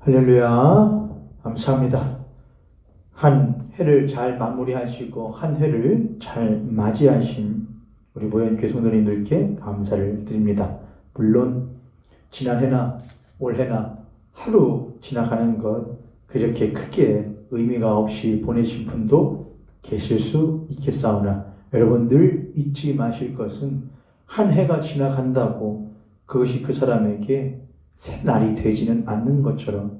할렐루야, 감사합니다. 한 해를 잘 마무리하시고 한 해를 잘 맞이하신 우리 모현교회 성도님들께 감사를 드립니다. 물론 지난 해나 올 해나 하루 지나가는 것 그렇게 크게 의미가 없이 보내신 분도 계실 수 있겠사오나 여러분들 잊지 마실 것은 한 해가 지나간다고 그것이 그 사람에게 새 날이 되지는 않는 것처럼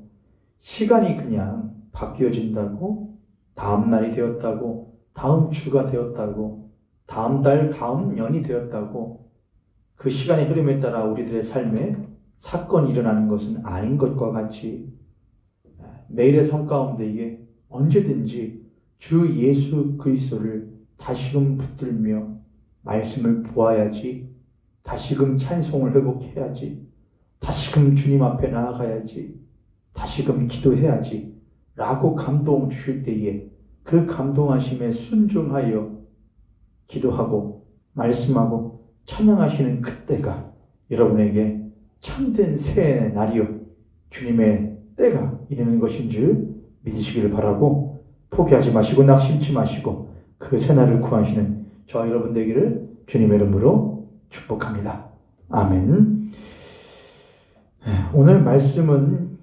시간이 그냥 바뀌어진다고 다음 날이 되었다고 다음 주가 되었다고 다음 달 다음 년이 되었다고 그 시간의 흐름에 따라 우리들의 삶에 사건이 일어나는 것은 아닌 것과 같이 매일의 삶 가운데에 언제든지 주 예수 그리스도를 다시금 붙들며 말씀을 보아야지, 다시금 찬송을 회복해야지, 다시금 주님 앞에 나아가야지, 다시금 기도해야지 라고 감동 주실 때에 그 감동하심에 순종하여 기도하고 말씀하고 찬양하시는 그때가 여러분에게 참된 새해 날이요 주님의 때가 이르는 것인 줄 믿으시기를 바라고 포기하지 마시고 낙심치 마시고 그 새날을 구하시는 저와 여러분 되기를 주님의 이름으로 축복합니다. 아멘. 오늘 말씀은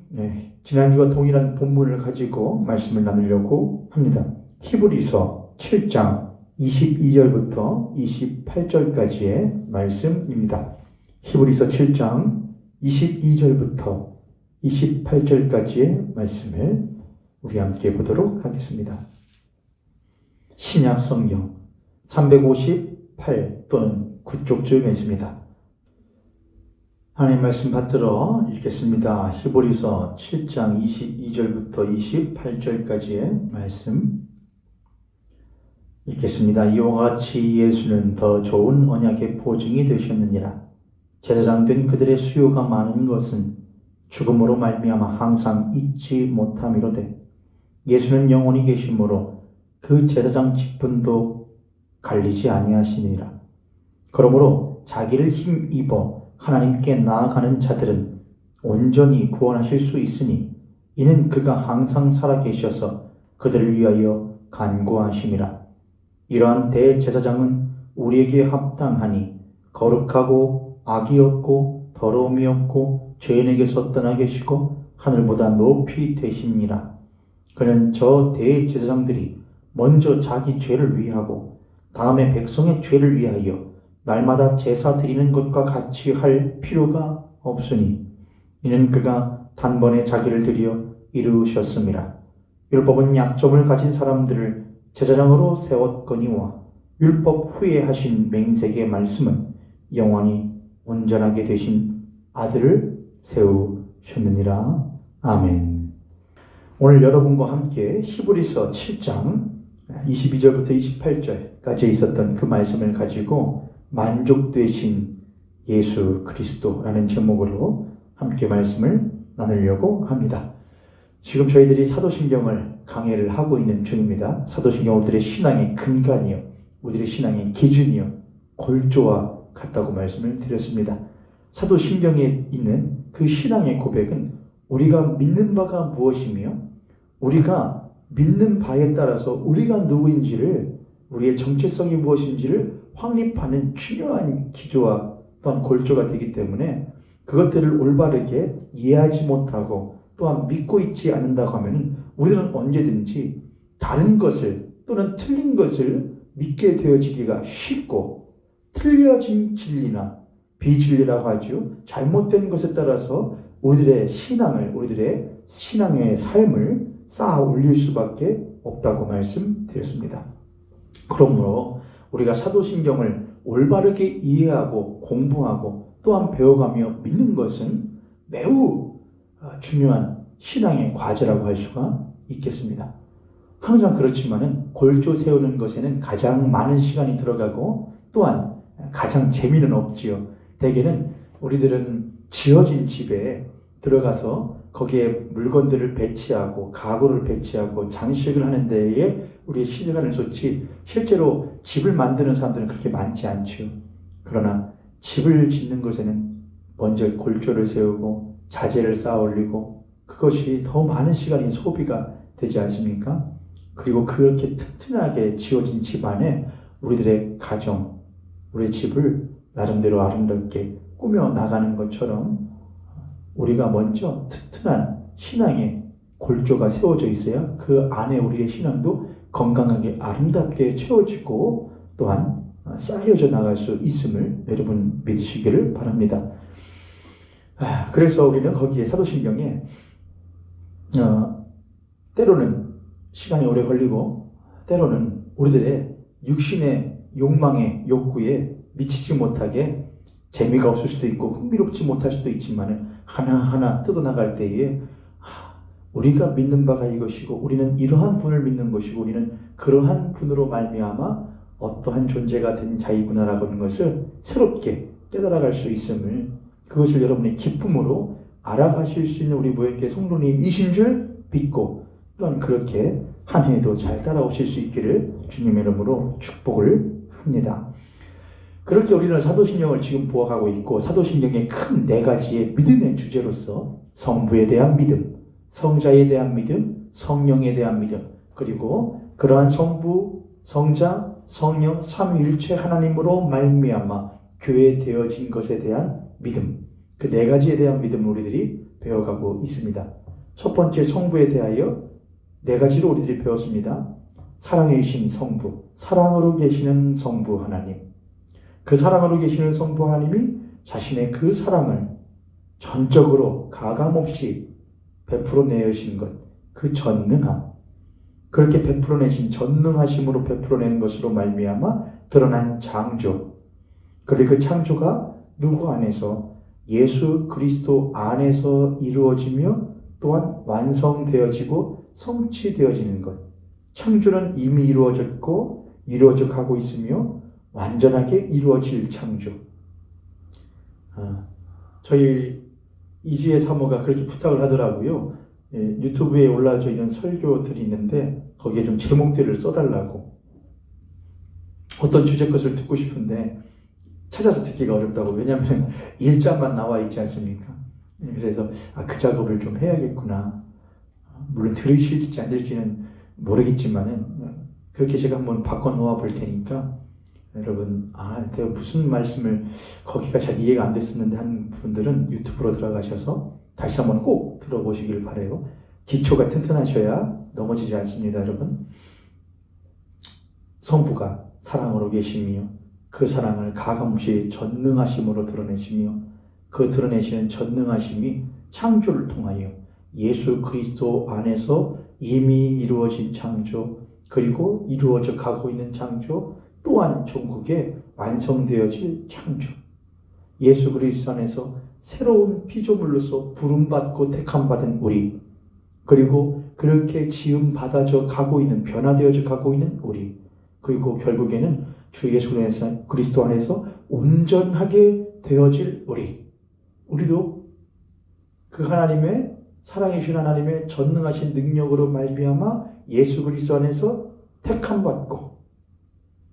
지난주와 동일한 본문을 가지고 말씀을 나누려고 합니다. 히브리서 7장 22절부터 28절까지의 말씀입니다. 히브리서 7장 22절부터 28절까지의 말씀을 우리 함께 보도록 하겠습니다. 신약 성경 358 또는 9쪽쯤에 있습니다. 하나님 말씀 받들어 읽겠습니다. 히브리서 7장 22절부터 28절까지의 말씀 읽겠습니다. 이와 같이 예수는 더 좋은 언약의 보증이 되셨느니라. 제사장 된 그들의 수요가 많은 것은 죽음으로 말미암아 항상 잊지 못함이로되 예수는 영원히 계심으로 그 제사장 직분도 갈리지 아니하시니라. 그러므로 자기를 힘입어 하나님께 나아가는 자들은 온전히 구원하실 수 있으니 이는 그가 항상 살아계셔서 그들을 위하여 간구하심이라. 이러한 대제사장은 우리에게 합당하니 거룩하고 악이 없고 더러움이 없고 죄인에게서 떠나 계시고 하늘보다 높이 되시니라. 그는 저 대제사장들이 먼저 자기 죄를 위하고 다음에 백성의 죄를 위하여 날마다 제사 드리는 것과 같이 할 필요가 없으니 이는 그가 단번에 자기를 드려 이루셨음이라. 율법은 약점을 가진 사람들을 제사장으로 세웠거니와 율법 후에 하신 맹세의 말씀은 영원히 온전하게 되신 아들을 세우셨느니라. 아멘. 오늘 여러분과 함께 히브리서 7장 22절부터 28절까지 있었던 그 말씀을 가지고 만족되신 예수 그리스도라는 제목으로 함께 말씀을 나누려고 합니다. 지금 저희들이 사도신경을 강해를 하고 있는 중입니다. 사도신경 우리들의 신앙의 근간이요, 우리들의 신앙의 기준이요, 골조와 같다고 말씀을 드렸습니다. 사도신경에 있는 그 신앙의 고백은 우리가 믿는 바가 무엇이며 우리가 믿는 바에 따라서 우리가 누구인지를, 우리의 정체성이 무엇인지를 확립하는 중요한 기조와 또한 골조가 되기 때문에 그것들을 올바르게 이해하지 못하고 또한 믿고 있지 않는다고 하면 우리는 언제든지 다른 것을 또는 틀린 것을 믿게 되어지기가 쉽고, 틀려진 진리나 비진리라고 하죠, 잘못된 것에 따라서 우리들의 신앙의 삶을 쌓아 올릴 수밖에 없다고 말씀드렸습니다. 그러므로 우리가 사도신경을 올바르게 이해하고 공부하고 또한 배워가며 믿는 것은 매우 중요한 신앙의 과제라고 할 수가 있겠습니다. 항상 그렇지만은 골조 세우는 것에는 가장 많은 시간이 들어가고 또한 가장 재미는 없지요. 대개는 우리들은 지어진 집에 들어가서 거기에 물건들을 배치하고 가구를 배치하고 장식을 하는 데에 우리의 시간을 쏟지 실제로 집을 만드는 사람들은 그렇게 많지 않죠. 그러나 집을 짓는 것에는 먼저 골조를 세우고 자재를 쌓아 올리고 그것이 더 많은 시간이 소비가 되지 않습니까? 그리고 그렇게 튼튼하게 지어진 집 안에 우리들의 가정, 우리의 집을 나름대로 아름답게 꾸며 나가는 것처럼 우리가 먼저 튼튼한 신앙의 골조가 세워져 있어야 그 안에 우리의 신앙도 건강하게 아름답게 채워지고 또한 쌓여져 나갈 수 있음을 여러분 믿으시기를 바랍니다. 그래서 우리는 거기에 사도신경에 때로는 시간이 오래 걸리고 때로는 우리들의 육신의 욕망의 욕구에 미치지 못하게 재미가 없을 수도 있고 흥미롭지 못할 수도 있지만 하나하나 뜯어나갈 때에 우리가 믿는 바가 이것이고 우리는 이러한 분을 믿는 것이고 우리는 그러한 분으로 말미암아 어떠한 존재가 된 자이구나라고 하는 것을 새롭게 깨달아갈 수 있음을, 그것을 여러분의 기쁨으로 알아가실 수 있는 우리 모형교회 성도님이신 줄 믿고 또한 그렇게 한 해에도 잘 따라오실 수 있기를 주님의 이름으로 축복을 합니다. 그렇게 우리는 사도신경을 지금 보아가고 있고 사도신경의 큰 4가지의 믿음의 주제로서 성부에 대한 믿음, 성자에 대한 믿음, 성령에 대한 믿음, 그리고 그러한 성부, 성자, 성령 삼위일체 하나님으로 말미암아 교회 되어진 것에 대한 믿음, 그 4가지에 대한 믿음을 우리들이 배워가고 있습니다. 첫 번째 성부에 대하여 4가지로 우리들이 배웠습니다. 사랑이신 성부, 사랑으로 계시는 성부 하나님, 그 사랑으로 계시는 성부 하나님이 자신의 그 사랑을 전적으로 가감없이 베풀어 내신 것, 그 전능함, 그렇게 베풀어내신 전능하심으로 베풀어내는 것으로 말미암아 드러난 창조, 그리고 그 창조가 누구 안에서? 예수 그리스도 안에서 이루어지며 또한 완성되어지고 성취되어지는 것. 창조는 이미 이루어졌고 이루어져 가고 있으며 완전하게 이루어질 창조. 저희 이지혜 사모가 그렇게 부탁을 하더라고요. 유튜브에 올라져 있는 설교들이 있는데 거기에 좀 제목들을 써달라고. 어떤 주제 것을 듣고 싶은데 찾아서 듣기가 어렵다고. 왜냐하면 일자만 나와 있지 않습니까? 그래서 그 작업을 좀 해야겠구나. 물론 들으실지 안 들을지는 모르겠지만은 그렇게 제가 한번 바꿔놓아 볼 테니까 여러분, 내가 무슨 말씀을 거기가 잘 이해가 안 됐었는데 하는 분들은 유튜브로 들어가셔서 다시 한번 꼭 들어보시길 바라요. 기초가 튼튼하셔야 넘어지지 않습니다, 여러분. 성부가 사랑으로 계시며 그 사랑을 가감없이 전능하심으로 드러내시며 그 드러내시는 전능하심이 창조를 통하여 예수 그리스도 안에서 이미 이루어진 창조, 그리고 이루어져 가고 있는 창조, 또한 종국에 완성되어질 창조, 예수 그리스도 안에서 새로운 피조물로서 부름받고 택함받은 우리, 그리고 그렇게 지음받아져 가고 있는, 변화되어져 가고 있는 우리, 그리고 결국에는 주 예수 그리스도 안에서 온전하게 되어질 우리도 그 하나님의 사랑이신 하나님의 전능하신 능력으로 말미암아 예수 그리스도 안에서 택함받고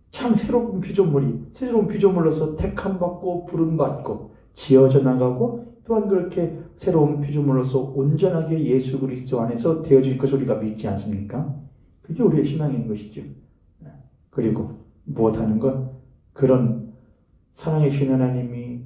참 새로운 피조물로서 택함받고 부름받고 지어져 나가고 또한 그렇게 새로운 피조물로서 온전하게 예수 그리스도 안에서 되어질 것을 우리가 믿지 않습니까? 그게 우리의 신앙인 것이죠. 그리고 무엇하는 것? 그런 사랑이신 하나님이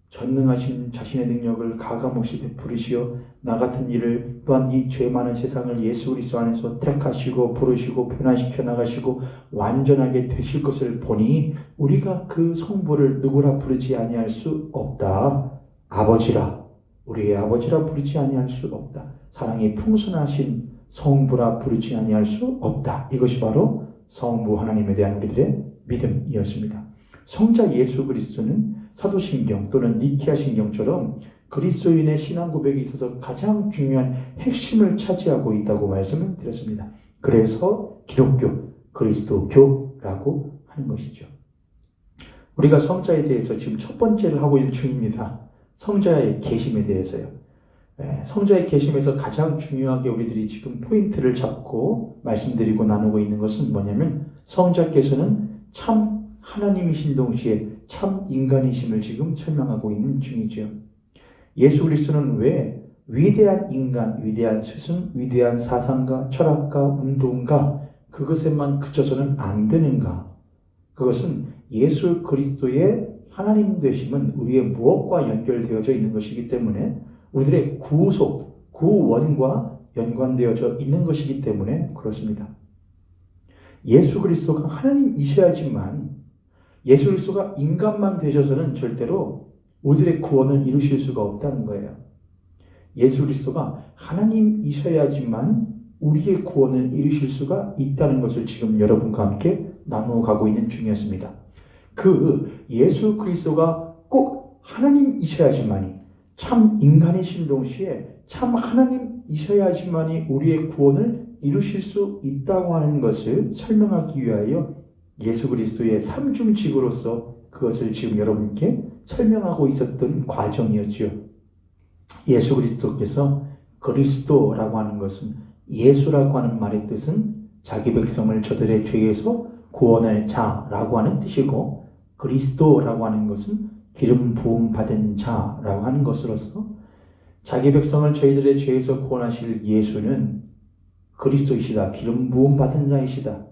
전능하신 자신의 능력을 가감없이 베푸시어 나 같은 이를 또한 이 죄 많은 세상을 예수 그리스도 안에서 택하시고 부르시고 변화시켜 나가시고 완전하게 되실 것을 보니 우리가 그 성부를 누구라 부르지 아니할 수 없다. 아버지라, 우리의 아버지라 부르지 아니할 수 없다. 사랑이 풍성하신 성부라 부르지 아니할 수 없다. 이것이 바로 성부 하나님에 대한 우리들의 믿음이었습니다. 성자 예수 그리스도는 사도신경 또는 니케아 신경처럼 그리스도인의 신앙 고백에 있어서 가장 중요한 핵심을 차지하고 있다고 말씀을 드렸습니다. 그래서 기독교, 그리스도교라고 하는 것이죠. 우리가 성자에 대해서 지금 첫 번째를 하고 있는 중입니다. 성자의 계심에 대해서요. 성자의 계심에서 가장 중요하게 우리들이 지금 포인트를 잡고 말씀드리고 나누고 있는 것은 뭐냐면 성자께서는 참 하나님이신 동시에 참 인간이심을 지금 설명하고 있는 중이죠. 예수 그리스도는 왜 위대한 인간, 위대한 스승, 위대한 사상가, 철학가, 운동가 그것에만 그쳐서는 안 되는가? 그것은 예수 그리스도의 하나님 되심은 우리의 무엇과 연결되어져 있는 것이기 때문에 우리들의 구속, 구원과 연관되어져 있는 것이기 때문에 그렇습니다. 예수 그리스도가 하나님이셔야지만 예수 그리스도가 인간만 되셔서는 절대로 우리들의 구원을 이루실 수가 없다는 거예요. 예수 그리스도가 하나님이셔야지만 우리의 구원을 이루실 수가 있다는 것을 지금 여러분과 함께 나누어 가고 있는 중이었습니다. 그 예수 그리스도가 꼭 하나님이셔야지만이 참 인간이신 동시에 참 하나님이셔야지만이 우리의 구원을 이루실 수 있다고 하는 것을 설명하기 위하여 예수 그리스도의 삼중직으로서 그것을 지금 여러분께 설명하고 있었던 과정이었지요. 예수 그리스도께서 그리스도라고 하는 것은 예수라고 하는 말의 뜻은 자기 백성을 저들의 죄에서 구원할 자라고 하는 뜻이고 그리스도라고 하는 것은 기름 부음 받은 자라고 하는 것으로서 자기 백성을 저희들의 죄에서 구원하실 예수는 그리스도이시다. 기름 부음 받은 자이시다.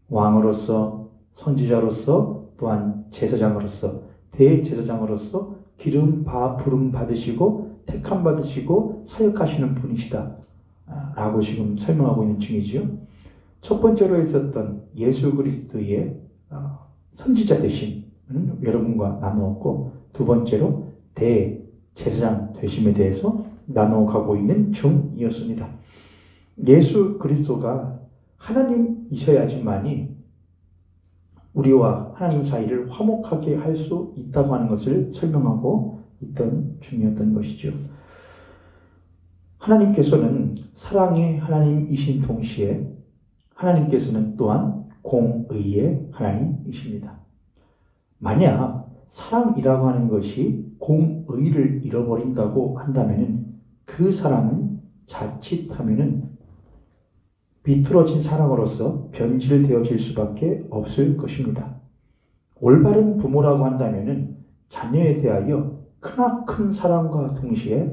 왕으로서 선지자로서 또한 제사장으로서 대제사장으로서 기름 부름 받으시고 택함 받으시고 사역하시는 분이시다 라고 지금 설명하고 있는 중이지요. 첫 번째로 있었던 예수 그리스도의 선지자 되심은 여러분과 나누었고 두 번째로 대제사장 되심에 대해서 나누어 가고 있는 중이었습니다. 예수 그리스도가 하나님이셔야지만이 우리와 하나님 사이를 화목하게 할 수 있다고 하는 것을 설명하고 있던 중이었던 것이죠. 하나님께서는 사랑의 하나님이신 동시에 하나님께서는 또한 공의의 하나님이십니다. 만약 사랑이라고 하는 것이 공의를 잃어버린다고 한다면 그 사랑은 자칫하면 비틀어진 사랑으로서 변질되어질 수밖에 없을 것입니다. 올바른 부모라고 한다면 자녀에 대하여 크나큰 사랑과 동시에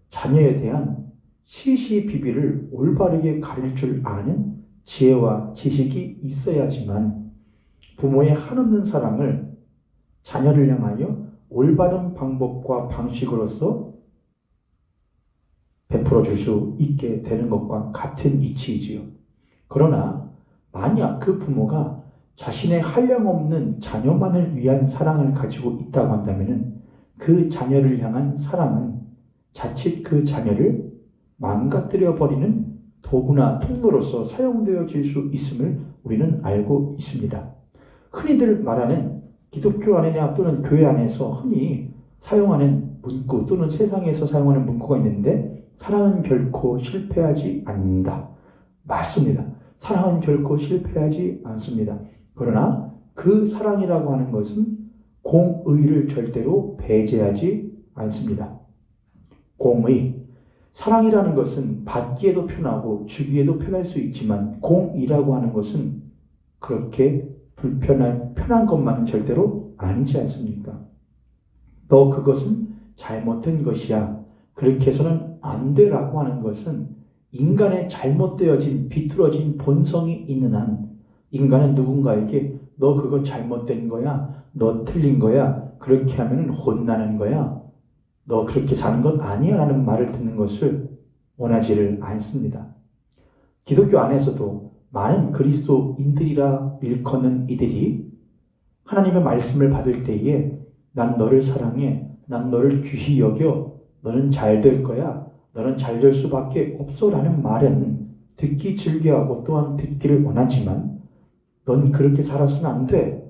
자녀에 대한 시시비비를 올바르게 가릴 줄 아는 지혜와 지식이 있어야지만 부모의 한없는 사랑을 자녀를 향하여 올바른 방법과 방식으로서 베풀어 줄 수 있게 되는 것과 같은 이치이지요. 그러나 만약 그 부모가 자신의 한량없는 자녀만을 위한 사랑을 가지고 있다고 한다면 그 자녀를 향한 사랑은 자칫 그 자녀를 망가뜨려 버리는 도구나 통로로서 사용되어질 수 있음을 우리는 알고 있습니다. 흔히들 말하는 기독교 안이나 또는 교회 안에서 흔히 사용하는 문구 또는 세상에서 사용하는 문구가 있는데 사랑은 결코 실패하지 않는다. 맞습니다. 사랑은 결코 실패하지 않습니다. 그러나 그 사랑이라고 하는 것은 공의를 절대로 배제하지 않습니다. 공의, 사랑이라는 것은 받기에도 편하고 주기에도 편할 수 있지만 공의라고 하는 것은 그렇게 편한 것만은 절대로 아니지 않습니까? 너 그것은 잘못된 것이야. 그렇게 해서는 안 되라고 하는 것은 인간의 잘못되어진 비뚤어진 본성이 있는 한 인간은 누군가에게 너 그건 잘못된 거야. 너 틀린 거야. 그렇게 하면 혼나는 거야. 너 그렇게 사는 것 아니야 라는 말을 듣는 것을 원하지를 않습니다. 기독교 안에서도 많은 그리스도인들이라 일컫는 이들이 하나님의 말씀을 받을 때에 난 너를 사랑해. 난 너를 귀히 여겨. 너는 잘 될 거야. 너는 잘 될 수밖에 없어 라는 말은 듣기 즐겨하고 또한 듣기를 원하지만 넌 그렇게 살아서는 안 돼.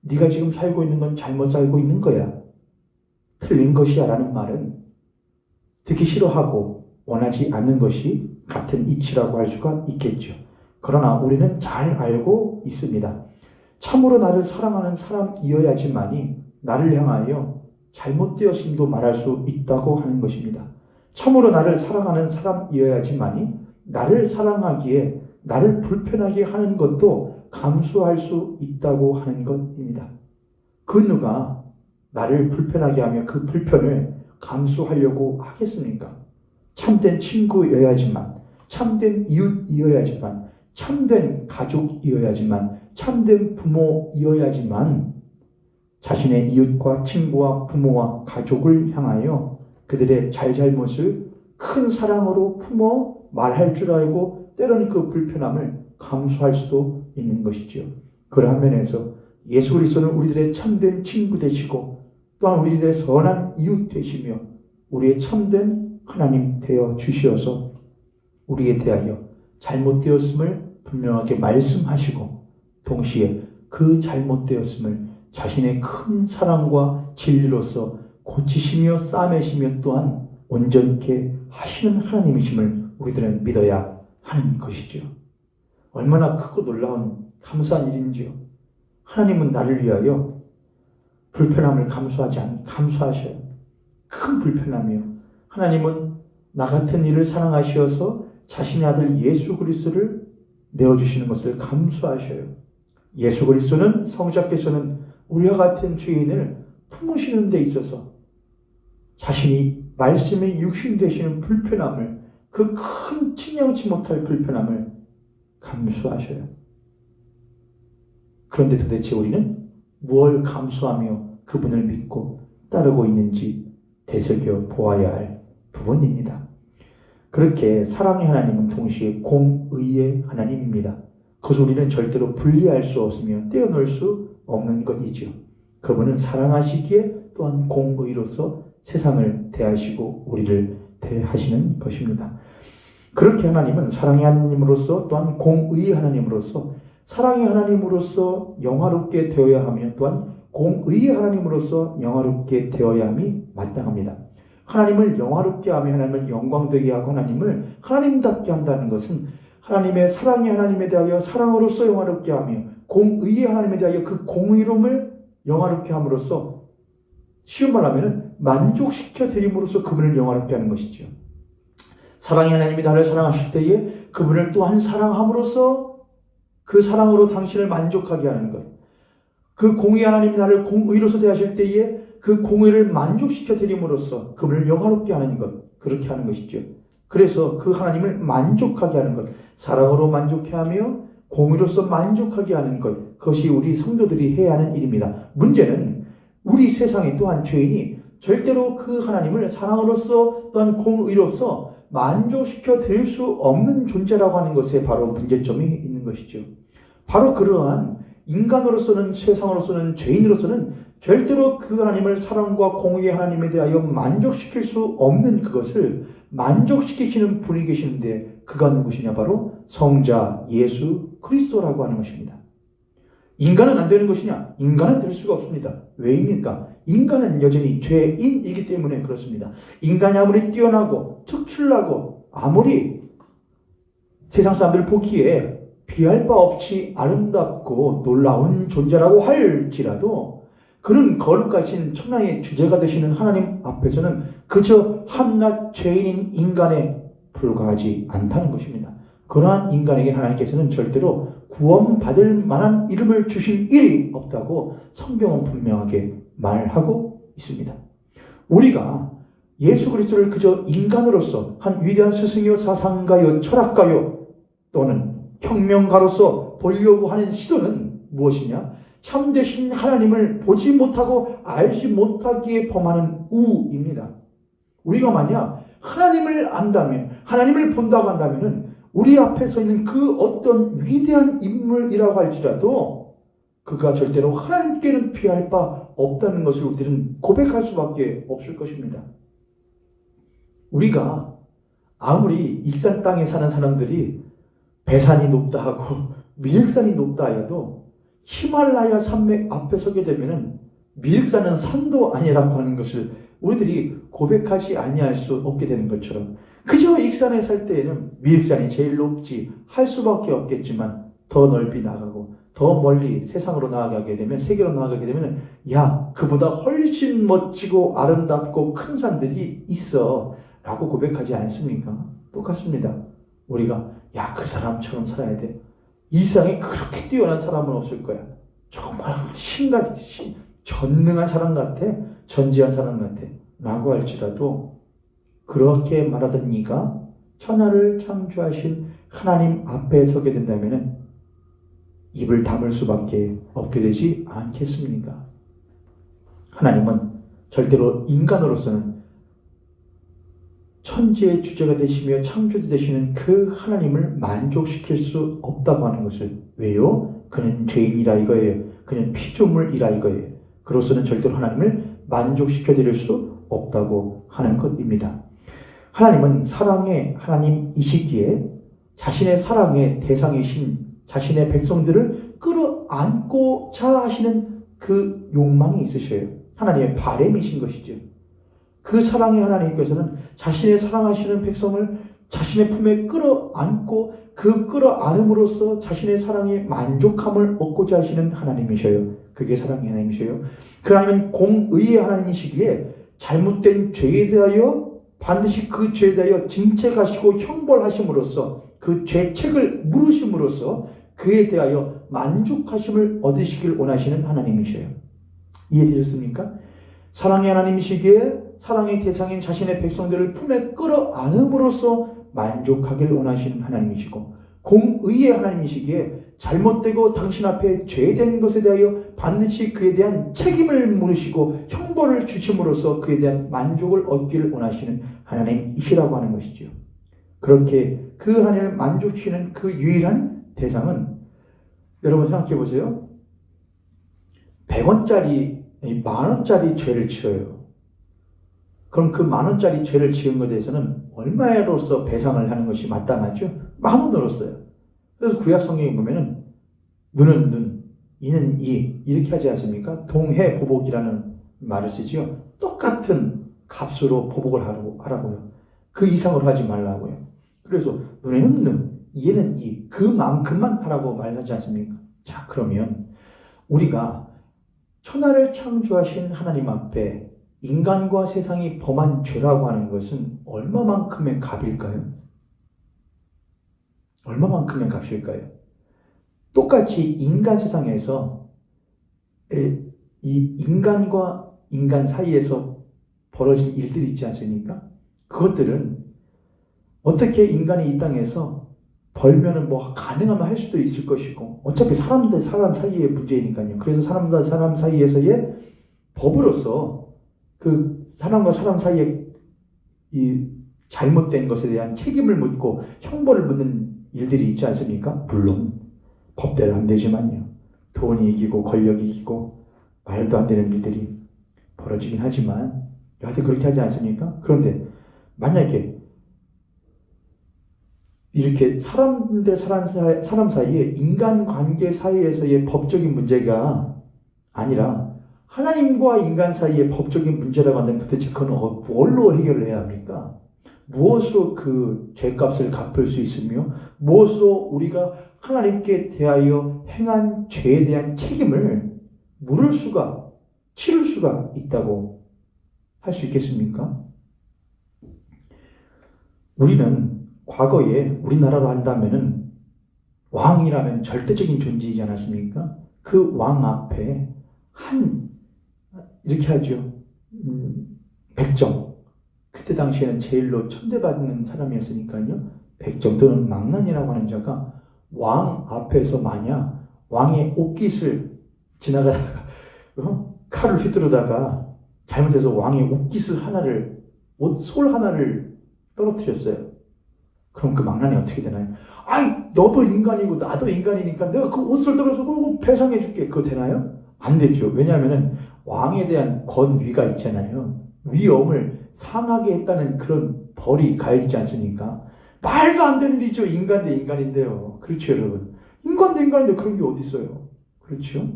네가 지금 살고 있는 건 잘못 살고 있는 거야. 틀린 것이야 라는 말은 듣기 싫어하고 원하지 않는 것이 같은 이치라고 할 수가 있겠죠. 그러나 우리는 잘 알고 있습니다. 참으로 나를 사랑하는 사람이어야지만이 나를 향하여 잘못되었음도 말할 수 있다고 하는 것입니다. 참으로 나를 사랑하는 사람이어야지만이 나를 사랑하기에 나를 불편하게 하는 것도 감수할 수 있다고 하는 것입니다. 그 누가 나를 불편하게 하며 그 불편을 감수하려고 하겠습니까? 참된 친구여야지만, 참된 이웃이어야지만, 참된 가족이어야지만, 참된 부모이어야지만 자신의 이웃과 친구와 부모와 가족을 향하여 그들의 잘잘못을 큰 사랑으로 품어 말할 줄 알고 때로는 그 불편함을 감수할 수도 있는 것이지요. 그러한 면에서 예수 그리스도는 우리들의 참된 친구 되시고 또한 우리들의 선한 이웃 되시며 우리의 참된 하나님 되어 주시어서 우리에 대하여 잘못되었음을 분명하게 말씀하시고 동시에 그 잘못되었음을 자신의 큰 사랑과 진리로서 고치시며 싸매시며 또한 온전케 하시는 하나님이심을 우리들은 믿어야 하는 것이죠. 얼마나 크고 놀라운 감사한 일인지요. 하나님은 나를 위하여 불편함을 감수하셔요. 큰 불편함이요. 하나님은 나 같은 이를 사랑하시어서 자신의 아들 예수 그리스도를 내어주시는 것을 감수하셔요. 예수 그리스도는 성자께서는 우리와 같은 죄인을 품으시는 데 있어서 자신이 말씀의 육신 되시는 불편함을, 그 큰 측량치 못할 불편함을 감수하셔요. 그런데 도대체 우리는 무엇을 감수하며 그분을 믿고 따르고 있는지 되새겨 보아야 할 부분입니다. 그렇게 사랑의 하나님은 동시에 공의의 하나님입니다. 그것을 우리는 절대로 분리할 수 없으며 떼어놓을 수 없는 것이죠. 그분은 사랑하시기에 또한 공의로서 세상을 대하시고 우리를 대하시는 것입니다. 그렇게 하나님은 사랑의 하나님으로서 또한 공의의 하나님으로서 사랑의 하나님으로서 영화롭게 되어야 하며 또한 공의의 하나님으로서 영화롭게 되어야 함이 마땅합니다. 하나님을 영화롭게 하며 하나님을 영광되게 하고 하나님을 하나님답게 한다는 것은 하나님의 사랑의 하나님에 대하여 사랑으로서 영화롭게 하며 공의의 하나님에 대하여 그 공의로움을 영화롭게 함으로써 쉬운 말로 하면 만족시켜 드림으로써 그분을 영화롭게 하는 것이죠. 사랑의 하나님이 나를 사랑하실 때에 그분을 또한 사랑함으로써 그 사랑으로 당신을 만족하게 하는 것. 그 공의 하나님이 나를 공의로서 대하실 때에 그 공의를 만족시켜 드림으로써 그분을 영화롭게 하는 것. 그렇게 하는 것이죠. 그래서 그 하나님을 만족하게 하는 것. 사랑으로 만족해 하며 공의로서 만족하게 하는 것. 그것이 우리 성도들이 해야 하는 일입니다. 문제는 우리 세상에 또한 죄인이 절대로 그 하나님을 사랑으로서 또한 공의로서 만족시켜 드릴 수 없는 존재라고 하는 것에 바로 문제점이 있는 것이죠. 바로 그러한 인간으로서는 세상으로서는 죄인으로서는 절대로 그 하나님을 사랑과 공의의 하나님에 대하여 만족시킬 수 없는 그것을 만족시키시는 분이 계시는데 그가 누구시냐? 바로 성자 예수 그리스도라고 하는 것입니다. 인간은 안 되는 것이냐? 인간은 될 수가 없습니다. 왜입니까? 인간은 여전히 죄인이기 때문에 그렇습니다. 인간이 아무리 뛰어나고 특출나고 아무리 세상 사람들 보기에 비할 바 없이 아름답고 놀라운 존재라고 할지라도 그는 거룩하신 천하의 주제가 되시는 하나님 앞에서는 그저 한낱 죄인인 인간에 불과하지 않다는 것입니다. 그러한 인간에게 하나님께서는 절대로 구원받을 만한 이름을 주신 일이 없다고 성경은 분명하게 말하고 있습니다. 우리가 예수 그리스도를 그저 인간으로서 한 위대한 스승이요 사상가요 철학가요 또는 혁명가로서 보려고 하는 시도는 무엇이냐? 참되신 하나님을 보지 못하고 알지 못하기에 범하는 우입니다. 우리가 만약 하나님을 안다면, 하나님을 본다고 한다면 우리 앞에 서 있는 그 어떤 위대한 인물이라고 할지라도 그가 절대로 하나님께는 피할 바 없다는 것을 우리들은 고백할 수밖에 없을 것입니다. 우리가 아무리 익산 땅에 사는 사람들이 배산이 높다 하고 밀산이 높다 하여도 히말라야 산맥 앞에 서게 되면 밀산은 산도 아니라고 하는 것을 우리들이 고백하지 아니할 수 없게 되는 것처럼 그저 익산에 살 때에는 밀산이 제일 높지 할 수밖에 없겠지만 더 넓이 나가고 더 멀리 세상으로 나아가게 되면 세계로 나아가게 되면 야 그보다 훨씬 멋지고 아름답고 큰 산들이 있어 라고 고백하지 않습니까? 똑같습니다. 우리가 야 그 사람처럼 살아야 돼. 이 세상에 그렇게 뛰어난 사람은 없을 거야. 정말 전능한 사람 같아. 전지한 사람 같아. 라고 할지라도 그렇게 말하던 네가 천하를 창조하신 하나님 앞에 서게 된다면 입을 다물 수밖에 없게 되지 않겠습니까? 하나님은 절대로 인간으로서는 천지의 주제가 되시며 창조주 되시는 그 하나님을 만족시킬 수 없다고 하는 것을, 왜요? 그는 죄인이라 이거예요. 그는 피조물이라 이거예요. 그로서는 절대로 하나님을 만족시켜드릴 수 없다고 하는 것입니다. 하나님은 사랑의 하나님이시기에 자신의 사랑의 대상이신 자신의 백성들을 끌어안고자 하시는 그 욕망이 있으셔요. 하나님의 바람이신 것이죠. 그 사랑의 하나님께서는 자신의 사랑하시는 백성을 자신의 품에 끌어안고 그 끌어안음으로써 자신의 사랑에 만족함을 얻고자 하시는 하나님이셔요. 그게 사랑의 하나님이셔요. 그 하나님은 공의의 하나님이시기에 잘못된 죄에 대하여 반드시 그 죄에 대하여 징책하시고 형벌하심으로써 그 죄책을 물으심으로써 그에 대하여 만족하심을 얻으시길 원하시는 하나님이셔요. 이해되셨습니까? 사랑의 하나님이시기에 사랑의 대상인 자신의 백성들을 품에 끌어안음으로써 만족하길 원하시는 하나님이시고, 공의의 하나님이시기에 잘못되고 당신 앞에 죄된 것에 대하여 반드시 그에 대한 책임을 물으시고 형벌을 주심으로써 그에 대한 만족을 얻기를 원하시는 하나님이시라고 하는 것이죠. 그렇게 그 하나님을 만족시키는 그 유일한 대상은, 여러분 생각해 보세요. 100원짜리, 만원짜리 죄를 지어요. 그럼 그 만원짜리 죄를 지은 것에 대해서는 얼마로서 배상을 하는 것이 마땅하죠? 10,000원으로써요. 그래서 구약 성경에 보면은 눈은 눈, 이는 이 이렇게 하지 않습니까? 동해보복이라는 말을 쓰지요. 똑같은 값으로 보복을 하라고요. 그 이상으로 하지 말라고요. 그래서 눈에는 눈, 이에는 이, 그만큼만 하라고 말하지 않습니까? 자, 그러면 우리가 천하를 창조하신 하나님 앞에 인간과 세상이 범한 죄라고 하는 것은 얼마만큼의 값일까요? 얼마만큼의 값일까요? 똑같이 인간 세상에서 이 인간과 인간 사이에서 벌어진 일들이 있지 않습니까? 그것들은 어떻게 인간이 이 땅에서 벌면은 뭐 가능하면 할 수도 있을 것이고, 어차피 사람 대 사람 사이의 문제니까요. 그래서 사람과 사람 사이에서의 법으로서 그 사람과 사람 사이에 이 잘못된 것에 대한 책임을 묻고 형벌을 묻는 일들이 있지 않습니까? 물론 법대로 안 되지만요. 돈이 이기고 권력이 이기고 말도 안 되는 일들이 벌어지긴 하지만 여하튼 그렇게 하지 않습니까? 그런데 만약에 이렇게 사람 대 사람 사이에 인간관계 사이에서의 법적인 문제가 아니라 하나님과 인간 사이의 법적인 문제라고 한다면 도대체 그건 뭘로 해결을 해야 합니까? 무엇으로 그 죄값을 갚을 수 있으며 무엇으로 우리가 하나님께 대하여 행한 죄에 대한 책임을 물을 수가, 치를 수가 있다고 할 수 있겠습니까? 우리는 과거에 우리나라로 한다면은 왕이라면 절대적인 존재이지 않았습니까? 그 왕 앞에 이렇게 하죠. 백정. 그때 당시에는 제일로 천대받는 사람이었으니까요. 백정 또는 망난이라고 하는 자가 왕 앞에서 만약 왕의 옷깃을 지나가다가 칼을 휘두르다가 잘못해서 왕의 옷깃을 하나를, 옷솔 하나를 떨어뜨렸어요. 그럼 그 망난이 어떻게 되나요? 아이, 너도 인간이고 나도 인간이니까 내가 그 옷을 떨어뜨리고 배상해 줄게. 그거 되나요? 안 되죠. 왜냐하면 왕에 대한 권위가 있잖아요. 위엄을 상하게 했다는 그런 벌이 가해지지 않습니까? 말도 안 되는 일이죠. 인간 대 인간인데요. 그렇죠, 여러분. 인간 대 인간인데 그런 게 어디 있어요? 그렇죠?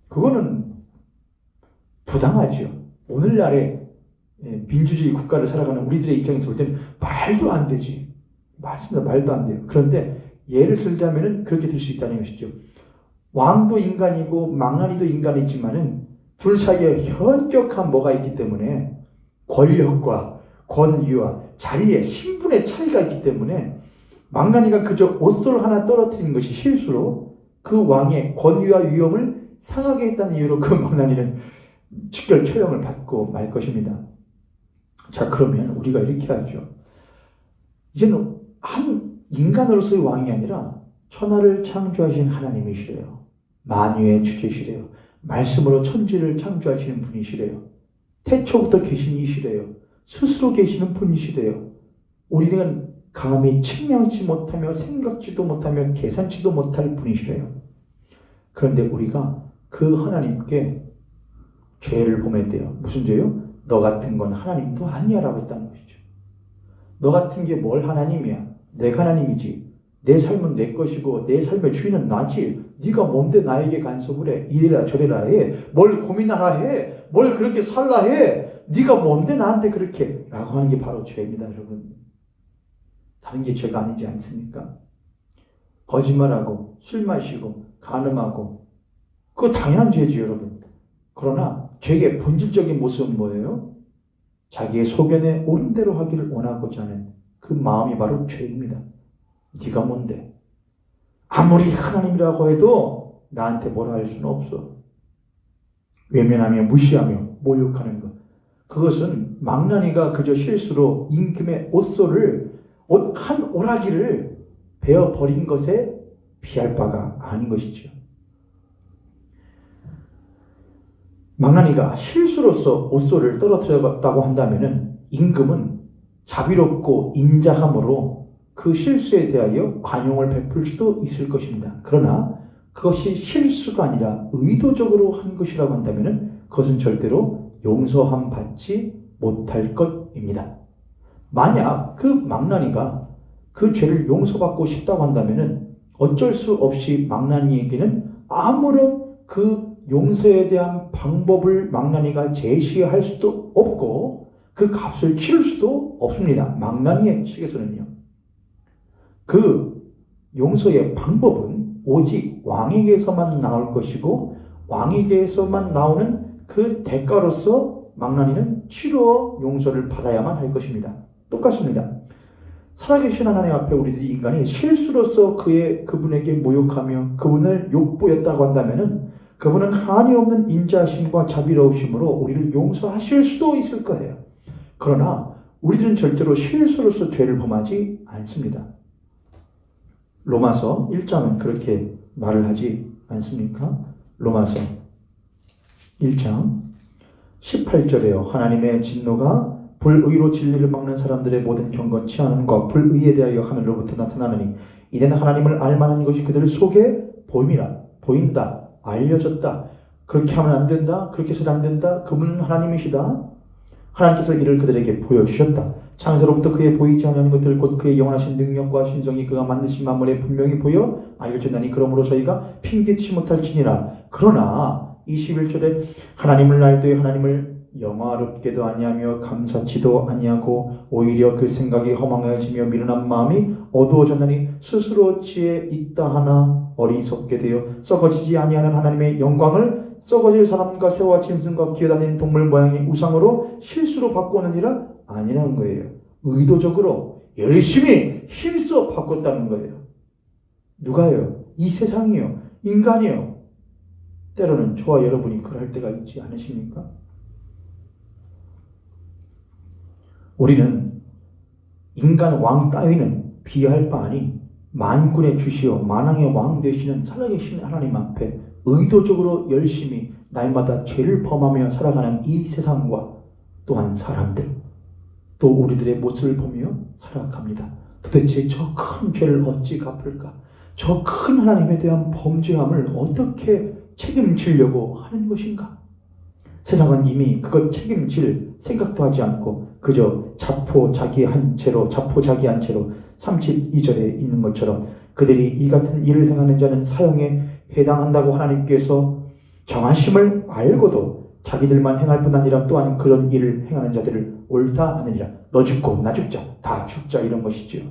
그거는 부당하죠. 오늘날의 민주주의 국가를 살아가는 우리들의 입장에서 볼 때는 말도 안 되지. 맞습니다. 말도 안 돼요. 그런데 예를 들자면 그렇게 될 수 있다는 것이죠. 왕도 인간이고 망나니도 인간이지만은 둘 사이에 현격한 뭐가 있기 때문에 권력과 권위와 자리의 신분의 차이가 있기 때문에 망나니가 그저 옷솔 하나 떨어뜨린 것이 실수로 그 왕의 권위와 위엄을 상하게 했다는 이유로 그 망나니는 직결 처형을 받고 말 것입니다. 자, 그러면 우리가 이렇게 하죠. 이제는 한 인간으로서의 왕이 아니라 천하를 창조하신 하나님이시래요. 만유의 주제시래요. 말씀으로 천지를 창조하시는 분이시래요. 태초부터 계신 이시래요. 스스로 계시는 분이시래요. 우리는 감히 측량치 못하며 생각지도 못하며 계산치도 못할 분이시래요. 그런데 우리가 그 하나님께 죄를 범했대요. 무슨 죄요? 너 같은 건 하나님도 아니야 라고 했다는 것이죠. 너 같은 게 뭘 하나님이야? 내가 하나님이지. 내 삶은 내 것이고 내 삶의 주인은 나지. 네가 뭔데 나에게 간섭을 해? 이래라 저래라 해. 뭘 고민하라 해. 뭘 그렇게 살라 해. 네가 뭔데 나한테 그렇게 라고 하는 게 바로 죄입니다, 여러분. 다른 게 죄가 아니지 않습니까? 거짓말하고 술 마시고 간음하고 그거 당연한 죄지, 여러분. 그러나 죄의 본질적인 모습은 뭐예요? 자기의 소견에 옳은 대로 하기를 원하고자 하는 그 마음이 바로 죄입니다. 네가 뭔데? 아무리 하나님이라고 해도 나한테 뭐라 할 수는 없어. 외면하며 무시하며 모욕하는 것. 그것은 망나니가 그저 실수로 임금의 옷소를 한 오라기를 베어버린 것에 비할 바가 아닌 것이죠. 망나니가 실수로서 옷소를 떨어뜨렸다고 한다면 임금은 자비롭고 인자함으로 그 실수에 대하여 관용을 베풀 수도 있을 것입니다. 그러나 그것이 실수가 아니라 의도적으로 한 것이라고 한다면 그것은 절대로 용서함 받지 못할 것입니다. 만약 그 망나니가 그 죄를 용서받고 싶다고 한다면 어쩔 수 없이 망나니에게는 아무런 그 용서에 대한 방법을 망나니가 제시할 수도 없고 그 값을 치를 수도 없습니다. 망나니의 측에서는요. 그 용서의 방법은 오직 왕에게서만 나올 것이고 왕에게서만 나오는 그 대가로서 망나니는 치료 용서를 받아야만 할 것입니다. 똑같습니다. 살아계신 하나님 앞에 우리들이 인간이 실수로서 그분에게 모욕하며 그분을 욕보였다고 한다면은 그분은 한이 없는 인자심과 자비로우심으로 우리를 용서하실 수도 있을 거예요. 그러나 우리들은 절대로 실수로서 죄를 범하지 않습니다. 로마서 1장은 그렇게 말을 하지 않습니까? 로마서 1장 18절에요. 하나님의 진노가 불의로 진리를 막는 사람들의 모든 경건치 않음과 불의에 대하여 하늘로부터 나타나느니 이는 하나님을 알만한 것이 그들 속에 보인다. 알려졌다. 그렇게 하면 안 된다. 그렇게 해서는 안 된다. 그분은 하나님이시다. 하나님께서 이를 그들에게 보여주셨다. 창세로부터 그의 보이지 않는 것들 곧 그의 영원하신 능력과 신성이 그가 만드신 만물에 분명히 보여 알려졌나니 그러므로 저희가 핑계치 못할지니라. 그러나 21절에 하나님을 알되 하나님을 영화롭게도 아니하며 감사치도 아니하고 오히려 그 생각이 허망해지며 미련한 마음이 어두워졌나니 스스로 지혜 있다 하나 어리석게 되어 썩어지지 아니하는 하나님의 영광을 썩어질 사람과 새와 짐승과 기어다니는 동물 모양의 우상으로 실수로 바꾸느니라 아니라는 거예요. 의도적으로 열심히 힘써 바꿨다는 거예요. 누가요? 이 세상이요. 인간이요. 때로는 저와 여러분이 그럴 때가 있지 않으십니까? 우리는 인간 왕 따위는 비할 바 아닌 만군의 주시오 만왕의 왕 되시는 살아계신 하나님 앞에 의도적으로 열심히 날마다 죄를 범하며 살아가는 이 세상과 또한 사람들 또 우리들의 모습을 보며 살아갑니다. 도대체 저 큰 죄를 어찌 갚을까? 저 큰 하나님에 대한 범죄함을 어떻게 책임지려고 하는 것인가? 세상은 이미 그것 책임질 생각도 하지 않고 그저 자포자기한 채로 32절에 있는 것처럼 그들이 이 같은 일을 행하는 자는 사형에 해당한다고 하나님께서 정하심을 알고도 자기들만 행할 뿐 아니라 또한 그런 일을 행하는 자들을 옳다 하느니라. 너 죽고 나 죽자 다 죽자 이런 것이지요.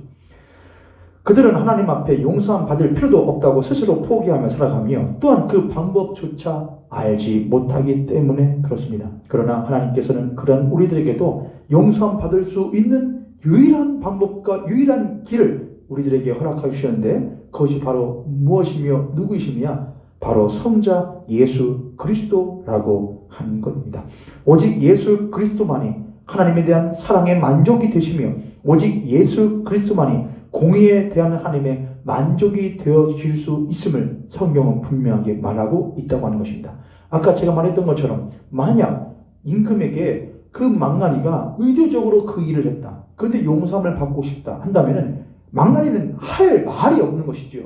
그들은 하나님 앞에 용서함 받을 필요도 없다고 스스로 포기하며 살아가며 또한 그 방법조차 알지 못하기 때문에 그렇습니다. 그러나 하나님께서는 그런 우리들에게도 용서함 받을 수 있는 유일한 방법과 유일한 길을 우리들에게 허락해 주셨는데 그것이 바로 무엇이며 누구이시냐? 바로 성자 예수 그리스도라고 한 것입니다. 오직 예수 그리스도만이 하나님에 대한 사랑의 만족이 되시며 오직 예수 그리스도만이 공의에 대한 하나님의 만족이 되어질 수 있음을 성경은 분명하게 말하고 있다고 하는 것입니다. 아까 제가 말했던 것처럼 만약 임금에게 그 망나니가 의도적으로 그 일을 했다. 그런데 용서함을 받고 싶다 한다면 망나니는 할 말이 없는 것이죠.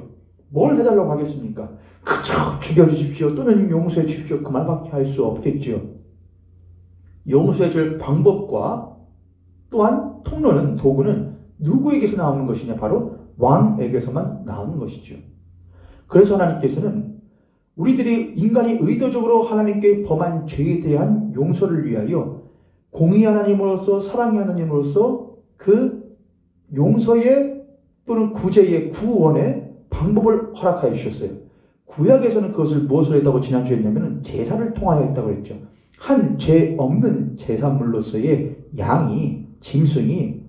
뭘 해달라고 하겠습니까? 그저 죽여주십시오 또는 용서해 주십시오 그 말밖에 할 수 없겠지요. 용서해 줄 방법과 또한 통로는 도구는 누구에게서 나오는 것이냐? 바로 왕에게서만 나오는 것이죠. 그래서 하나님께서는 우리들이 인간이 의도적으로 하나님께 범한 죄에 대한 용서를 위하여 공의 하나님으로서 사랑의 하나님으로서 그 용서의 또는 구제의 구원의 방법을 허락하여 주셨어요. 구약에서는 그것을 무엇을 했다고 지난주에 했냐면 제사를 통하여 했다고 했죠. 한 죄 없는 제사물로서의 양이 짐승이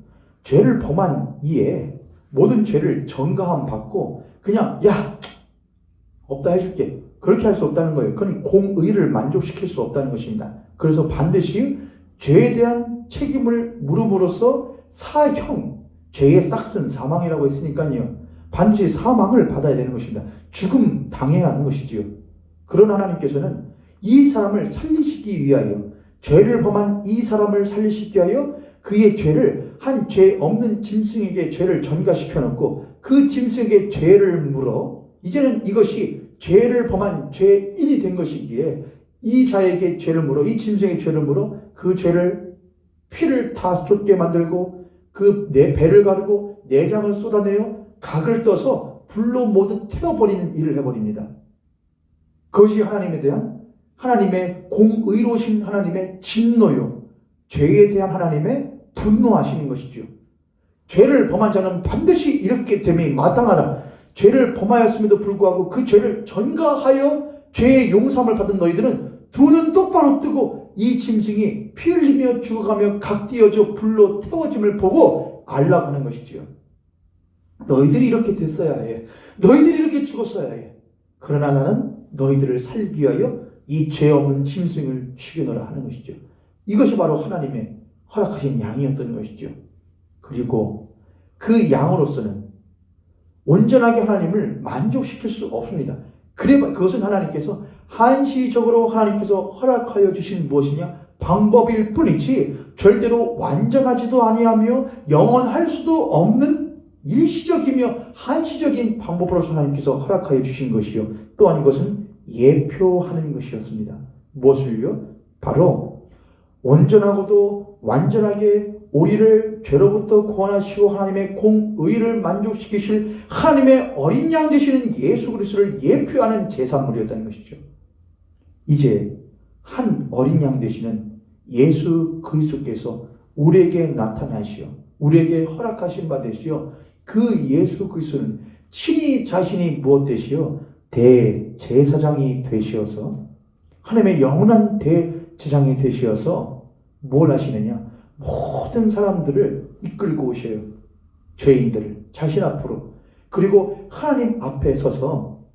죄를 범한 이에 모든 죄를 전가함 받고 그냥 야 없다 해줄게 그렇게 할 수 없다는 거예요. 그건 공의를 만족시킬 수 없다는 것입니다. 그래서 반드시 죄에 대한 책임을 물음으로써 사형, 죄의 싹슨 사망이라고 했으니까요. 반드시 사망을 받아야 되는 것입니다. 죽음 당해야 하는 것이지요. 그런 하나님께서는 이 사람을 살리시기 위하여 죄를 범한 이 사람을 살리시기 위하여 그의 죄를 한 죄 없는 짐승에게 죄를 전가시켜 놓고 그 짐승에게 죄를 물어 이제는 이것이 죄를 범한 죄인이 된 것이기에 이 자에게 죄를 물어 이 짐승의 죄를 물어 그 죄를 피를 다 쏟게 만들고 그 내 배를 가르고 내장을 쏟아내어 각을 떠서 불로 모두 태워버리는 일을 해버립니다. 그것이 하나님에 대한 하나님의 공의로우신 하나님의 진노요 죄에 대한 하나님의 분노하시는 것이죠. 죄를 범한 자는 반드시 이렇게 됨이 마땅하다. 죄를 범하였음에도 불구하고 그 죄를 전가하여 죄의 용서함을 받은 너희들은 두 눈 똑바로 뜨고 이 짐승이 피 흘리며 죽어가며 각띄어져 불로 태워짐을 보고 알라고 하는 것이지요. 너희들이 이렇게 됐어야 해. 너희들이 이렇게 죽었어야 해. 그러나 나는 너희들을 살기 위하여 이 죄 없는 짐승을 죽여놓으라 하는 것이죠. 이것이 바로 하나님의 허락하신 양이었던 것이죠. 그리고 그 양으로서는 온전하게 하나님을 만족시킬 수 없습니다. 그래 그것은 하나님께서 한시적으로 하나님께서 허락하여 주신 무엇이냐? 방법일 뿐이지 절대로 완전하지도 아니하며 영원할 수도 없는 일시적이며 한시적인 방법으로서 하나님께서 허락하여 주신 것이요. 또한 이것은 예표하는 것이었습니다. 무엇을요? 바로 온전하고도 완전하게 우리를 죄로부터 구원하시고 하나님의 공의를 만족시키실 하나님의 어린 양 되시는 예수 그리스도를 예표하는 제사물이었다는 것이죠. 이제 한 어린 양 되시는 예수 그리스도께서 우리에게 나타나시어 우리에게 허락하신 바 되시어 그 예수 그리스도는 친히 자신이 무엇 되시어 대제사장이 되시어서 하나님의 영원한 대제사장이 되시어서 뭘 하시느냐? 모든 사람들을 이끌고 오셔요. 죄인들을 자신 앞으로. 그리고 하나님 앞에 서서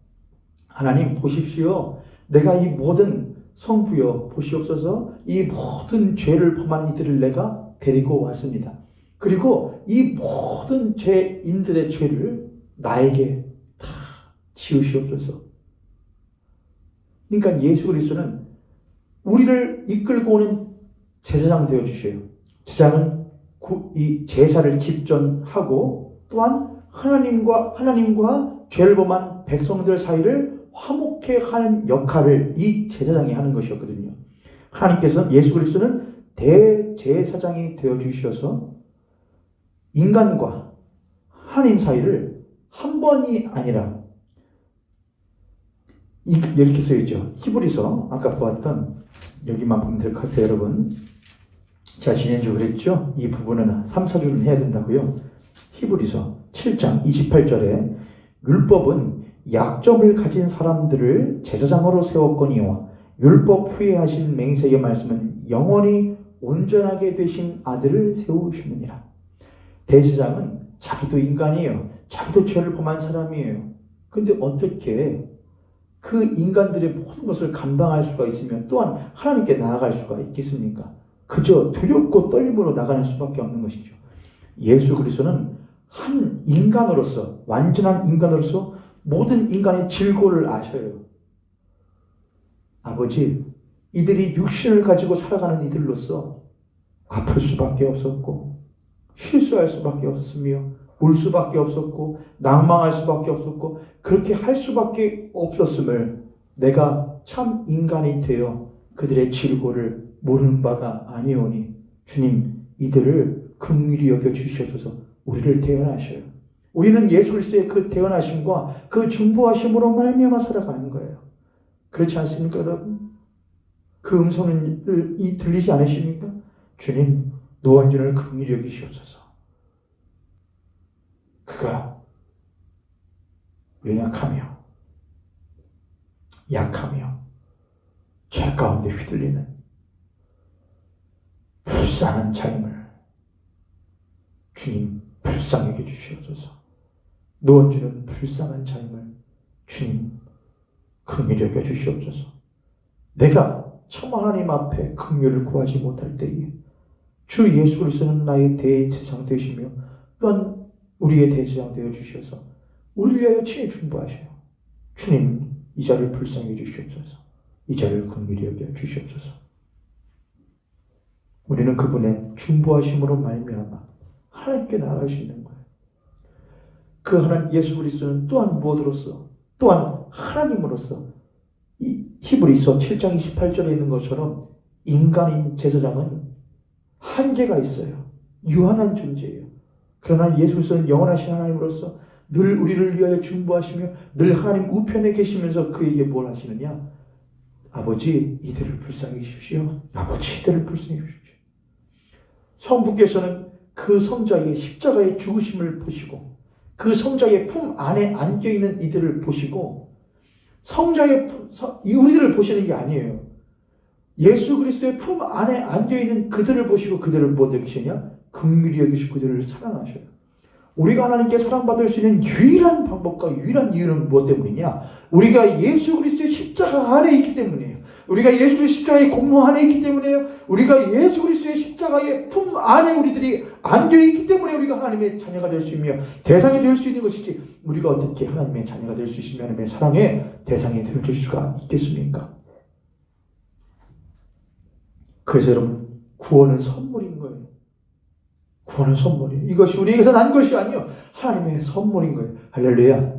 하나님 보십시오. 내가 이 모든 성부여 보시옵소서. 이 모든 죄를 범한 이들을 내가 데리고 왔습니다. 그리고 이 모든 죄인들의 죄를 나에게 다 지우시옵소서. 그러니까 예수 그리스도는 우리를 이끌고 오는 제사장 되어 주셔요. 제사장은 이 제사를 집전하고 또한 하나님과 죄를 범한 백성들 사이를 화목케 하는 역할을 이 제사장이 하는 것이었거든요. 하나님께서 예수 그리스도는 대제사장이 되어 주셔서 인간과 하나님 사이를 한 번이 아니라 이렇게 써있죠. 히브리서 아까 보았던 여기만 보면 될 것 같아요, 여러분. 자, 지난주 그랬죠? 이 부분은 3, 4주는 해야 된다고요. 히브리서 7장 28절에 율법은 약점을 가진 사람들을 제사장으로 세웠거니와 율법 후에 하신 맹세의 말씀은 영원히 온전하게 되신 아들을 세우시느니라. 대제사장은 자기도 인간이에요. 자기도 죄를 범한 사람이에요. 근데 어떻게 그 인간들의 모든 것을 감당할 수가 있으며 또한 하나님께 나아갈 수가 있겠습니까? 그저 두렵고 떨림으로 나가는 수밖에 없는 것이죠. 예수 그리스도는 한 인간으로서, 완전한 인간으로서 모든 인간의 질고를 아셔요. 아버지, 이들이 육신을 가지고 살아가는 이들로서 아플 수밖에 없었고, 실수할 수밖에 없었으며, 울 수밖에 없었고, 낭망할 수밖에 없었고, 그렇게 할 수밖에 없었음을 내가 참 인간이 되어 그들의 질고를 모르는 바가 아니오니 주님, 이들을 긍휼히 여겨 주시옵소서. 우리를 대언하셔요. 우리는 예수 그리스도의 그 대언하심과 그 중보하심으로 말미암아 살아가는 거예요. 그렇지 않습니까, 여러분? 그 음성은 들리지 않으십니까? 주님, 노원준을 긍휼히 여기시옵소서. 그가 연약하며 약하며 죄 가운데 휘둘리는 불쌍한 자임을 주님 불쌍히 여겨 주시옵소서. 노원주는 불쌍한 자임을 주님 긍휼히 여겨 주시옵소서. 내가 참 하나님 앞에 긍휼을 구하지 못할 때에 주 예수 그리스도는 나의 대제사장 되시며 또한 우리의 대제사장 되어 주셔서 우리를 위하여 친히 중보하셔요. 주님, 이 자를 불쌍히 여겨 주시옵소서. 이 자를 긍휼히 여겨 주시옵소서. 우리는 그분의 중보하심으로 말미암아 하나님께 나아갈 수 있는 거예요. 그 하나님 예수 그리스도는 또한 무엇으로서, 또한 하나님으로서 이 히브리서 7장 28절에 있는 것처럼 인간인 제사장은 한계가 있어요. 유한한 존재예요. 그러나 예수 그리스도는 영원하신 하나님으로서 늘 우리를 위하여 중보하시며 늘 하나님 우편에 계시면서 그에게 뭘 하시느냐? 아버지, 이들을 불쌍히 여기십시오. 아버지, 이들을 불쌍히 여기십시오. 성부께서는 그 성자의 십자가의 죽으심을 보시고 그 성자의 품 안에 안겨있는 이들을 보시고 우리들을 보시는 게 아니에요. 예수 그리스도의 품 안에 안겨있는 그들을 보시고 그들을 뭐 여기시냐? 긍휼히 여기시고 그들을 사랑하셔요. 우리가 하나님께 사랑받을 수 있는 유일한 방법과 유일한 이유는 무엇 때문이냐? 우리가 예수 그리스도의 십자가 안에 있기 때문이에요. 우리가 예수 그리스도의 십자가의 공로 안에 있기 때문에요. 우리가 예수 그리스도의 십자가의 품 안에 우리들이 안겨있기 때문에 우리가 하나님의 자녀가 될 수 있며 대상이 될 수 있는 것이지, 우리가 어떻게 하나님의 자녀가 될 수 있으며 하나님의 사랑의 대상이 될 수가 있겠습니까? 그래서 여러분, 구원은 선물인 거예요. 구원은 선물이에요. 이것이 우리에게서 난 것이 아니요, 하나님의 선물인 거예요. 할렐루야.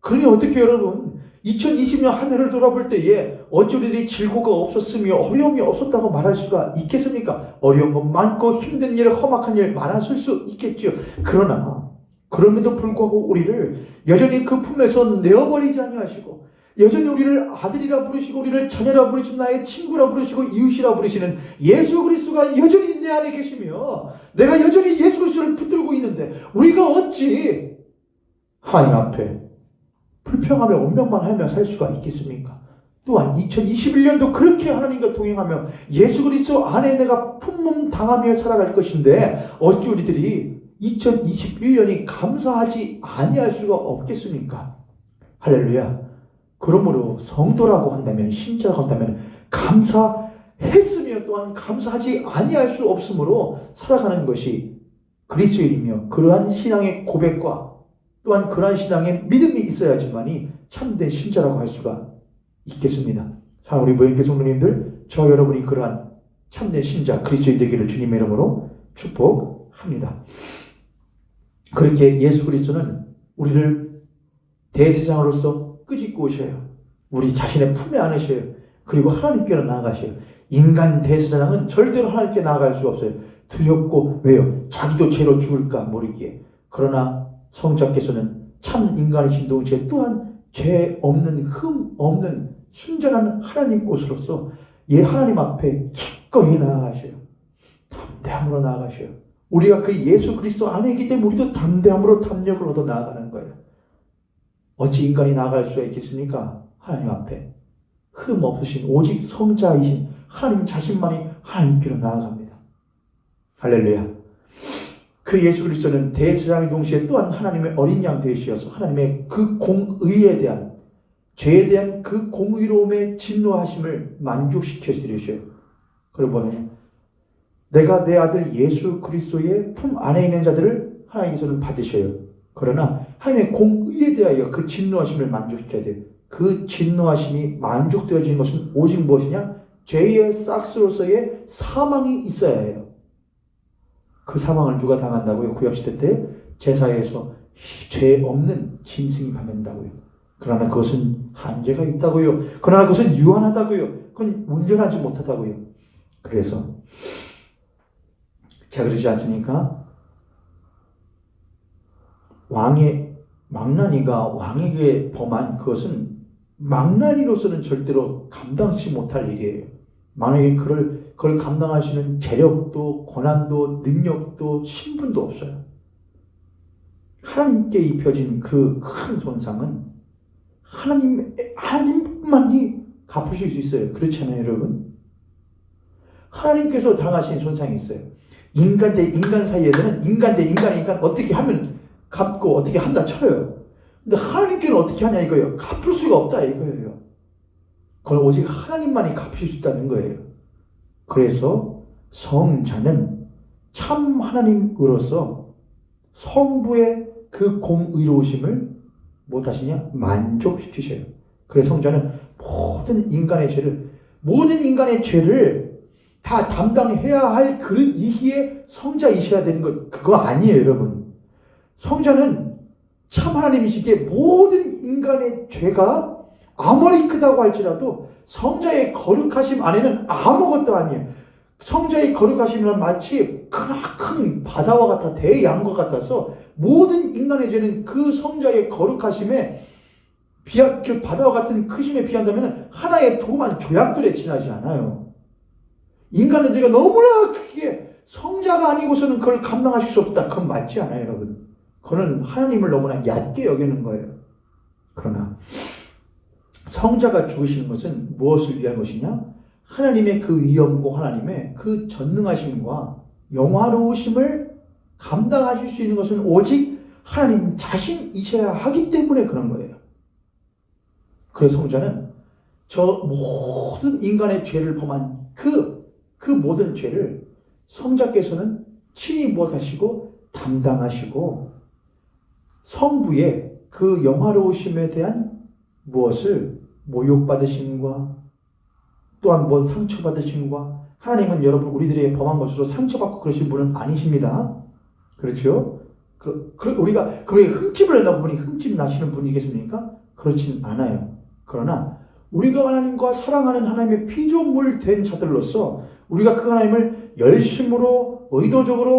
그러니 어떻게 여러분, 2020년 한 해를 돌아볼 때에 어찌 우리들이 질고가 없었으며 어려움이 없었다고 말할 수가 있겠습니까? 어려운 것 많고 힘든 일, 험악한 일 많았을 수 있겠죠. 그러나 그럼에도 불구하고 우리를 여전히 그 품에서 내어버리지 아니하시고 여전히 우리를 아들이라 부르시고 우리를 자녀라 부르시고 나의 친구라 부르시고 이웃이라 부르시는 예수 그리스도가 여전히 내 안에 계시며 내가 여전히 예수 그리스도를 붙들고 있는데 우리가 어찌 하나님 앞에 불평하며 원명만 하며 살 수가 있겠습니까? 또한 2021년도 그렇게 하나님과 동행하며 예수 그리스도 안에 내가 품몸 당하며 살아갈 것인데 어찌 우리들이 2021년이 감사하지 아니할 수가 없겠습니까? 할렐루야. 그러므로 성도라고 한다면, 신자라고 한다면 감사했으며 또한 감사하지 아니할 수 없으므로 살아가는 것이 그리스도인이며 그러한 신앙의 고백과 또한 그러한 신앙의 믿음이 있어야지만이 참된 신자라고 할 수가 있겠습니다. 자, 우리 모형교 성도님들, 저 여러분이 그러한 참된 신자 그리스도인 되기를 주님의 이름으로 축복합니다. 그렇게 예수 그리스도는 우리를 대제사장으로서 끄집고 오셔요. 우리 자신의 품에 안으셔요. 그리고 하나님께로 나아가셔요. 인간 대제사장은 절대로 하나님께 나아갈 수 없어요. 두렵고, 왜요? 자기도 죄로 죽을까 모르기에. 그러나 성자께서는 참 인간이신 동시에 또한 죄 없는, 흠 없는 순전한 하나님 곳으로서 하나님 앞에 기꺼이 나아가셔요. 담대함으로 나아가셔요. 우리가 그 예수 그리스도 안에 있기 때문에 우리도 담대함으로 담력을 얻어 나아가는 거예요. 어찌 인간이 나아갈 수가 있겠습니까? 하나님 앞에 흠 없으신 오직 성자이신 하나님 자신만이 하나님께로 나아갑니다. 할렐루야. 그 예수 그리스도는 대제사장의 동시에 또한 하나님의 어린 양 되시어서 하나님의 그 공의에 대한, 죄에 대한 그 공의로움의 진노하심을 만족시켜 드리셔요. 그리고 뭐냐면 내가 내 아들 예수 그리스도의 품 안에 있는 자들을 하나님께서는 받으셔요. 그러나 하나님의 공의에 대하여 그 진노하심을 만족시켜야 돼요. 그 진노하심이 만족되어지는 것은 오직 무엇이냐? 죄의 싹스로서의 사망이 있어야 해요. 그 사망을 누가 당한다고요? 구약시대 때 제사에서 죄 없는 짐승이 받는다고요. 그러나 그것은 한계가 있다고요. 그러나 그것은 유한하다고요. 그건 온전하지 못하다고요. 그래서 제가 그러지 않습니까? 왕의 망나니가 왕에게 범한 그것은 망나니로서는 절대로 감당치 못할 일이에요. 만약에 그걸 감당할 수 있는 재력도 권한도 능력도 신분도 없어요. 하나님께 입혀진 그 큰 손상은 하나님만이 갚으실 수 있어요. 그렇잖아요, 여러분? 하나님께서 당하신 손상이 있어요. 인간 대 인간 사이에서는 인간 대 인간이니까 어떻게 하면 갚고 어떻게 한다 쳐요. 근데 하나님께는 어떻게 하냐 이거예요. 갚을 수가 없다 이거예요. 그걸 오직 하나님만이 갚으실 수 있다는 거예요. 그래서 성자는 참 하나님으로서 성부의 그 공의로우심을 못하시냐? 만족시키셔요. 그래서 성자는 모든 인간의 죄를 다 담당해야 할 그런 이기에 성자이셔야 되는 것, 그거 아니에요, 여러분. 성자는 참 하나님이시기에 모든 인간의 죄가 아무리 크다고 할지라도 성자의 거룩하심 안에는 아무것도 아니에요. 성자의 거룩하심은 마치 크나큰 바다와 같아, 대양과 같아서 모든 인간의 죄는 그 성자의 거룩하심에 그 바다와 같은 크심에 비한다면 하나의 조그만 조약돌에 지나지 않아요. 인간의 죄가 너무나 크게 성자가 아니고서는 그걸 감당하실 수 없다. 그건 맞지 않아요, 여러분. 그거는 하나님을 너무나 얕게 여기는 거예요. 그러나 성자가 죽으시는 것은 무엇을 위한 것이냐? 하나님의 그 위엄과 하나님의 그 전능하심과 영화로우심을 감당하실 수 있는 것은 오직 하나님 자신이셔야 하기 때문에 그런 거예요. 그래서 성자는 저 모든 인간의 죄를 범한 그 모든 죄를 성자께서는 친히 무엇하시고 담당하시고 성부의 그 영화로우심에 대한 무엇을 모욕받으심과 또한 뭐 상처받으심과 하나님은 여러분 우리들의 범한 것으로 상처받고 그러신 분은 아니십니다. 그렇죠? 우리가 그렇게 흠집을 낸다고 보니 흠집 나시는 분이겠습니까? 그렇진 않아요. 그러나 우리가 하나님과 사랑하는 하나님의 피조물 된 자들로서 우리가 그 하나님을 열심으로 의도적으로